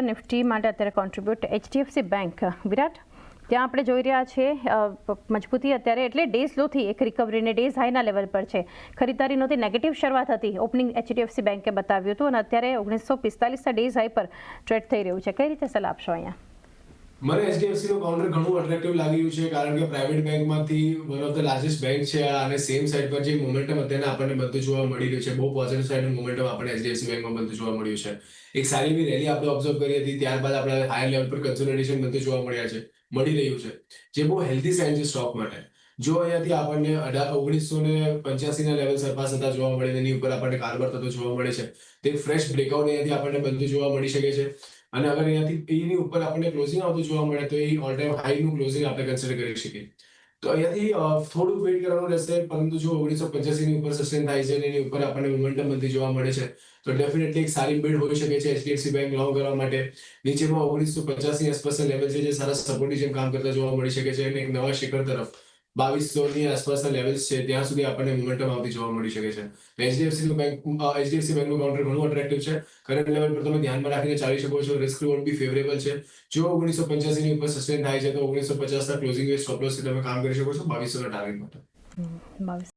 Nifty માટે અત્યારે contribute HDFC bank વિરાટ ત્યાં આપણે જોઈ રહ્યા છીએ મજબૂતી અત્યારે એટલે ડેઝ લોથી એક રિકવરીને ડેઝ હાઈના લેવલ પર છે. ખરીદારી નહોતી, નેગેટિવ શરૂઆત હતી ઓપનિંગ એચડીએફસી બેંકે બતાવ્યું હતું અને અત્યારે 1945ના ડેઝ હાઈ પર ટ્રેડ થઈ રહ્યું છે. કઈ રીતે સલાહ આપશો અહીંયા? મને એચડીએફસી નું કાઉન્ટર ઘણું અટ્રેક્ટિવ લાગ્યું છે કારણ કે પ્રાઇવેટ બેંકમાંથી one of the largest bank છે અને સેમ સાઇડ પર જે મોમેન્ટમ અત્યારે આપણને બધું જોવા મળી રહ્યું છે, બહુ પોઝિટિવ સાઇડનું મોમેન્ટમ આપણે એચડીએફસી બેંકમાં બધું જોવા મળ્યું છે. એક સારી એવી રેલી આપણે ઓબ્ઝર્વ કરી હતી, ત્યારબાદ આપણે હાયર લેવલ પર કન્સોલિડેશન બધું જોવા મળી રહ્યું છે, જે બહુ હેલ્ધી સાઇન છે સ્ટોક માટે. જો અહીંયાથી આપણને 1985 ના લેવલ સરપાસ થતા જોવા મળે, એની ઉપર આપણને કારબર થતો જોવા મળે છે, તે ફ્રેશ બ્રેકઆઉટ અહીંયાથી આપણને બધું જોવા મળી શકે છે. અને અગર અહીંયાથી એની ઉપર આપણને ક્લોઝિંગ આવતું જોવા મળે તો એ ઓલ ટાઈમ હાઈનું ક્લોઝિંગ આપણે કન્સિડર કરી શકીએ. તો અહીંયાથી થોડું વેઇટ કરવાનું રહેશે, પરંતુ જો 1985 ની ઉપર સસ્ટેન થાય છે અને એની ઉપર આપણને મોમેન્ટમ બધી જોવા મળે છે તો ડેફિનેટલી એક સારી બિલ્ડ હોઈ શકે છે એચડીએફસી બેંક લોંગ કરવા માટે. નીચેમાં 1950 ની આસપાસના લેવલ છે જે સારા સપોર્ટની જેમ કામ કરતા જોવા મળી શકે છે અને એક નવા શિખર તરફ 2200 ની આસપાસના લેવલ્સ છે ત્યાં સુધી આપણને મોમેન્ટમ આવતી જોવા મળી શકે છે. એચડીએફસી બેંકનું કાઉન્ટર ઘણું અટ્રેક્ટિવ છે. કરંટ લેવલ પર તમે ધ્યાનમાં રાખીને ચાલી શકો છો. રિસ્ક રિવોર્ડ બી ફેવરેબલ છે. જો 1985 ની ઉપર સસ્ટેન થાય છે તો 1950 ના ક્લોઝિંગ સ્ટોપ લોસ તમે કામ કરી શકો છો 2200 ના ટાર્ગેટ માટે. 2200